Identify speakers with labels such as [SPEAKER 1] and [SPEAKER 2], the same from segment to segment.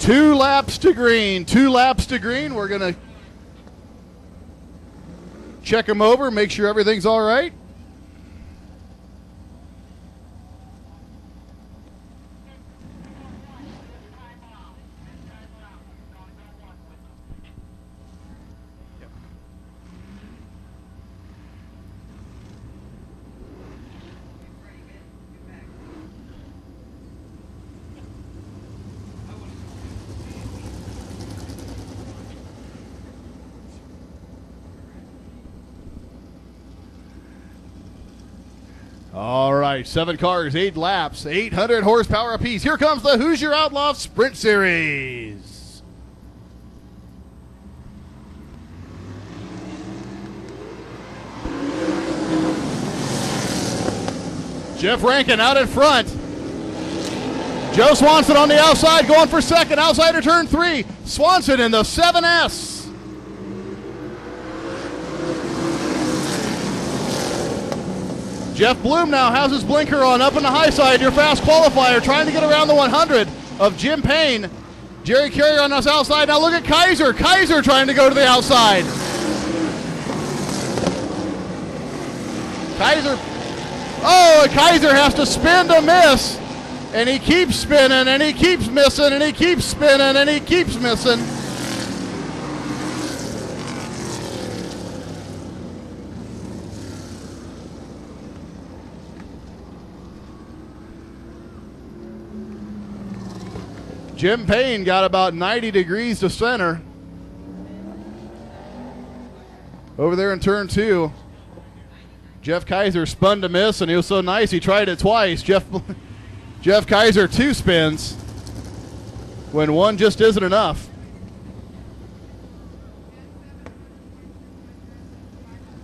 [SPEAKER 1] 2 laps to green. 2 laps to green. We're going to check them over, make sure everything's all right. All right, 7 cars, 8 laps, 800 horsepower apiece. Here comes the Hoosier Outlaw Sprint Series. Jeff Rankin out in front. Joe Swanson on the outside going for second. Outsider turn 3. Swanson in the 7S. Jeff Bloom now has his blinker on up in the high side. Your fast qualifier trying to get around the 100 of Jim Payne. Jerry Carrier on this outside. Now look at Kaiser. Kaiser trying to go to the outside. Kaiser. Oh, Kaiser has to spin to miss. And he keeps spinning and he keeps missing and he keeps spinning and he keeps missing. Jim Payne got about 90 degrees to center. Over there in turn 2. Jeff Kaiser spun to miss, and he was so nice he tried it twice. Jeff Kaiser 2 spins when 1 just isn't enough.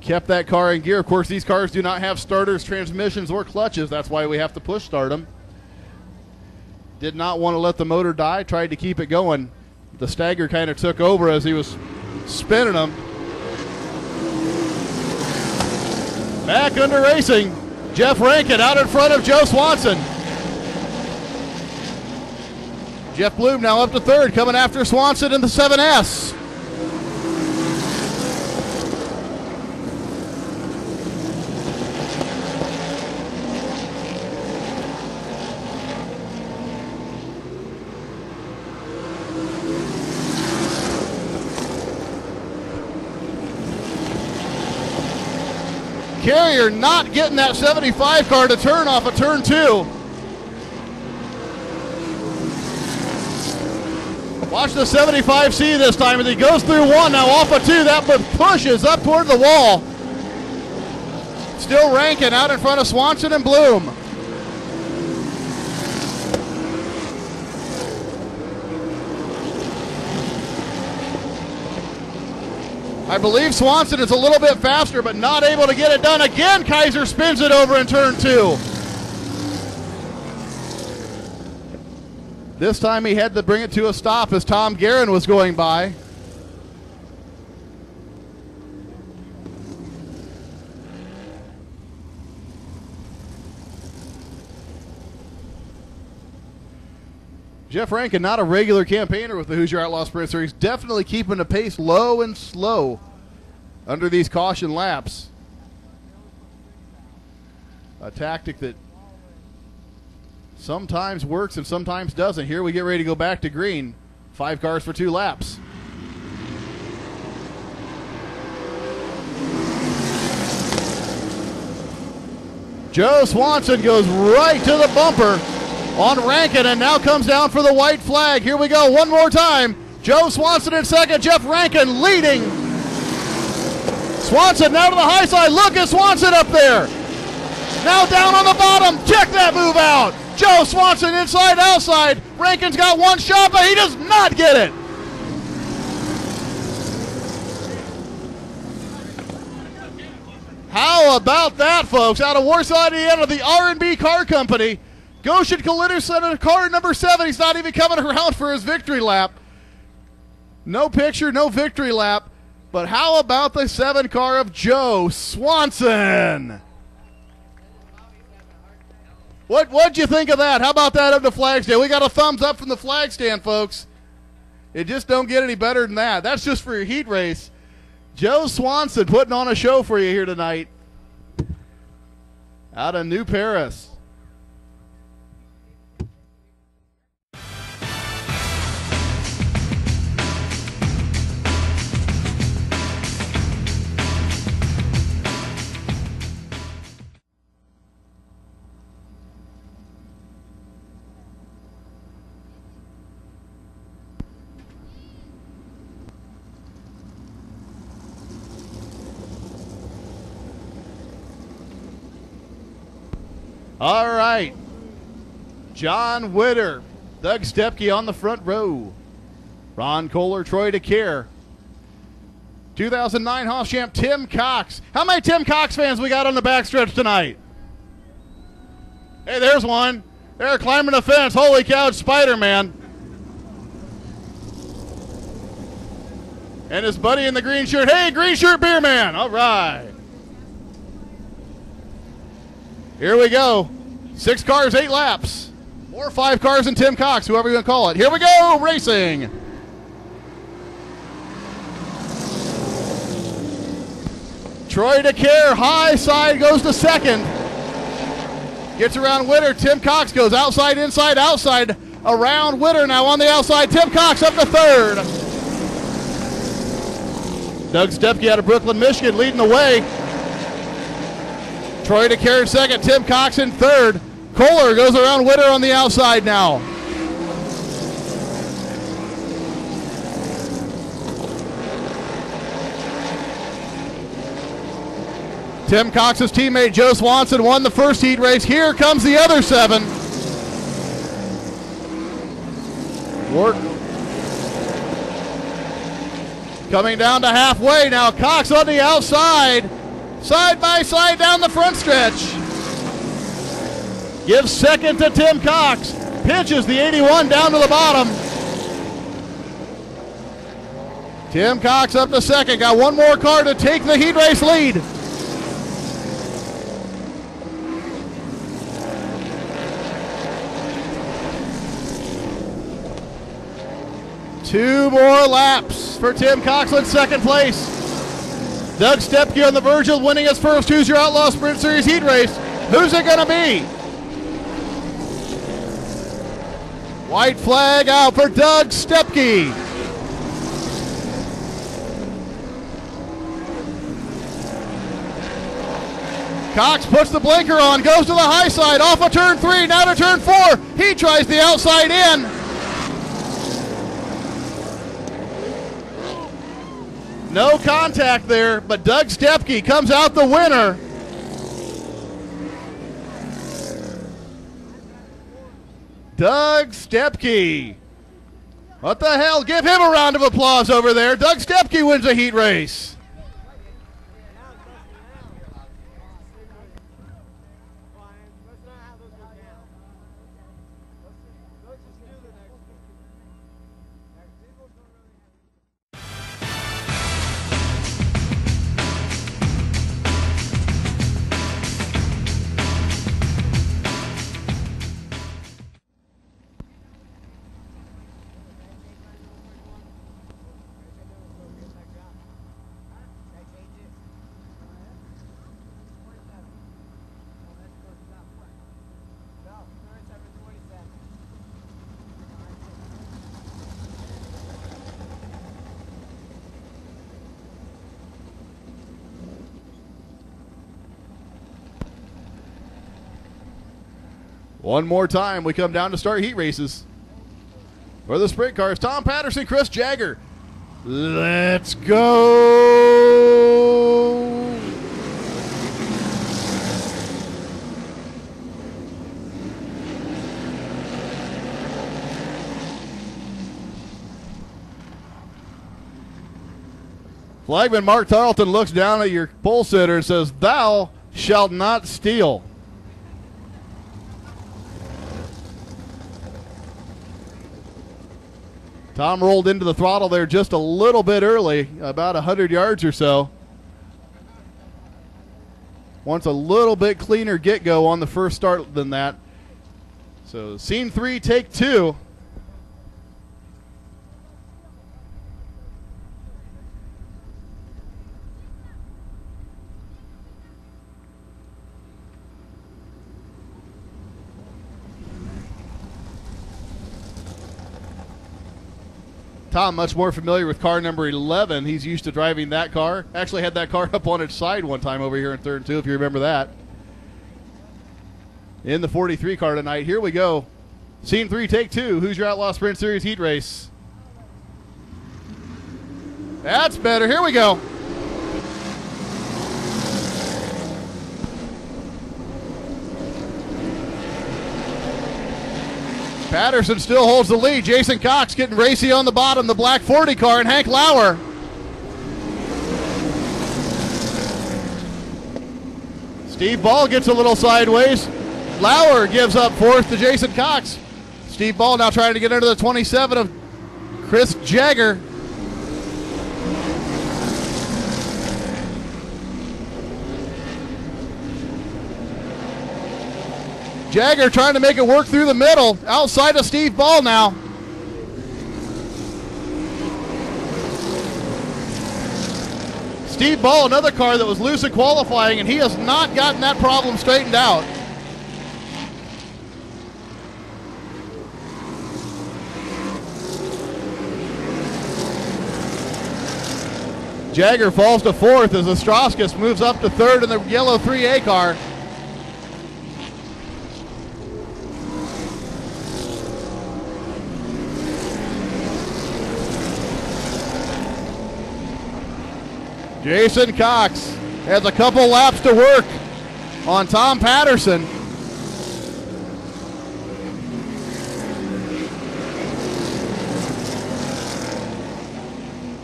[SPEAKER 1] Kept that car in gear. Of course, these cars do not have starters, transmissions, or clutches. That's why we have to push start them. Did not want to let the motor die, tried to keep it going. The stagger kind of took over as he was spinning them. Back under racing. Jeff Rankin out in front of Joe Swanson. Jeff Bloom now up to 3rd, coming after Swanson in the 7S. Carrier not getting that 75 car to turn off of turn 2. Watch the 75C this time as he goes through 1, now off of 2, that pushes up toward the wall. Still Rankin out in front of Swanson and Bloom. I believe Swanson is a little bit faster, but not able to get it done. Again, Kaiser spins it over in turn 2. This time he had to bring it to a stop as Tom Guerin was going by. Jeff Rankin, not a regular campaigner with the Hoosier Outlaw Sprint Series, definitely keeping the pace low and slow under these caution laps. A tactic that sometimes works and sometimes doesn't. Here we get ready to go back to green. 5 cars for 2 laps. Joe Swanson goes right to the bumper on Rankin, and now comes down for the white flag. Here we go one more time. Joe Swanson in second, Jeff Rankin leading. Swanson now to the high side. Look at Swanson up there. Now down on the bottom. Check that move out. Joe Swanson inside, outside. Rankin's got 1 shot, but he does not get it. How about that, folks? Out of Warsaw, Indiana, the R&B Car Company. Goshen Collider Center, car number 7. He's not even coming around for his victory lap. No picture, no victory lap. But how about the 7 car of Joe Swanson? What'd you think of that? How about that of the flag stand? We got a thumbs up from the flag stand, folks. It just don't get any better than that. That's just for your heat race. Joe Swanson putting on a show for you here tonight out of New Paris. All right, John Witter, Doug Stepke on the front row. Ron Kohler, Troy DeCare. 2009 H.O.S.S champ Tim Cox. How many Tim Cox fans we got on the backstretch tonight? Hey, there's one. They're climbing the fence. Holy cow, it's Spider-Man. And his buddy in the green shirt. Hey, green shirt beer man. All right. Here we go. 6 cars, 8 laps. Or 5 cars and Tim Cox, whoever you want to call it. Here we go, racing. Troy DeCare, high side, goes to second. Gets around Witter. Tim Cox goes outside, inside, outside. Around Witter now on the outside. Tim Cox up to third. Doug Stepke out of Brooklyn, Michigan, leading the way. Troy DeCare in second, Tim Cox in third. Kohler goes around Witter on the outside now. Tim Cox's teammate Joe Swanson won the first heat race. Here comes the other 7. Work. Coming down to halfway now. Cox on the outside. Side by side down the front stretch. Gives second to Tim Cox. Pitches the 81 down to the bottom. Tim Cox up to second. Got one more car to take the heat race lead. Two more laps for Tim Cox in second place. Doug Stepke on the verge of winning his first Who's Your Outlaw Sprint Series heat race. Who's it going to be? White flag out for Doug Stepke. Cox puts the blinker on, goes to the high side, off of turn 3, now to turn 4. He tries the outside in. No contact there, but Doug Stepke comes out the winner. Doug Stepke. What the hell? Give him a round of applause over there. Doug Stepke wins a heat race. One more time, we come down to start heat races. For the sprint cars, Tom Patterson, Chris Jagger. Let's go. Flagman Mark Tarleton looks down at your pole sitter and says, "Thou shalt not steal." Tom rolled into the throttle there just a little bit early, about 100 yards or so. Wants a little bit cleaner get-go on the first start than that. So scene 3, take 2. Tom, much more familiar with car number 11. He's used to driving that car. Actually had that car up on its side one time over here in turn 2, if you remember that. In the 43 car tonight. Here we go. Scene 3, take 2. Who's your Outlaw Sprint Series heat race? That's better. Here we go. Patterson still holds the lead. Jason Cox getting racy on the bottom. The black 40 car and Hank Lauer. Steve Ball gets a little sideways. Lauer gives up fourth to Jason Cox. Steve Ball now trying to get under the 27 of Chris Jagger. Jagger trying to make it work through the middle, outside of Steve Ball now. Steve Ball, another car that was loose in qualifying, and he has not gotten that problem straightened out. Jagger falls to fourth as Ostrowskis moves up to third in the yellow 3A car. Jason Cox has a couple laps to work on Tom Patterson.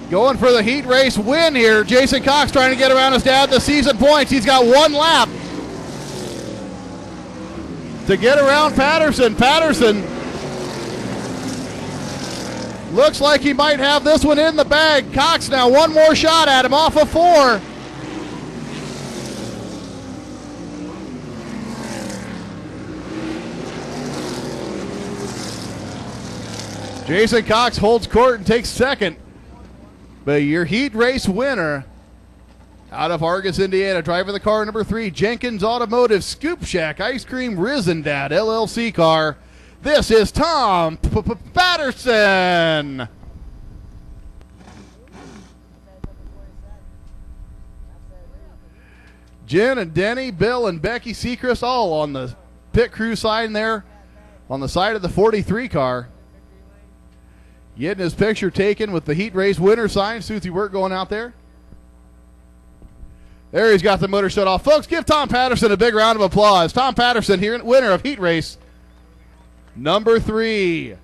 [SPEAKER 1] Going for the heat race win here. Jason Cox trying to get around his dad the season points. He's got one lap to get around Patterson. Patterson looks like he might have this one in the bag. Cox now one more shot at him off of 4. Jason Cox holds court and takes second. But your heat race winner out of Argus, Indiana, driving the car number 3, Jenkins Automotive Scoop Shack Ice Cream Risen Dad LLC car. This is Tom Patterson. Jen and Denny, Bill and Becky Sechrist all on the pit crew side there on the side of the 43 car. Getting his picture taken with the heat race winner sign. Susie Wirt going out there. There he's got the motor shut off. Folks, give Tom Patterson a big round of applause. Tom Patterson here, winner of heat race number 3.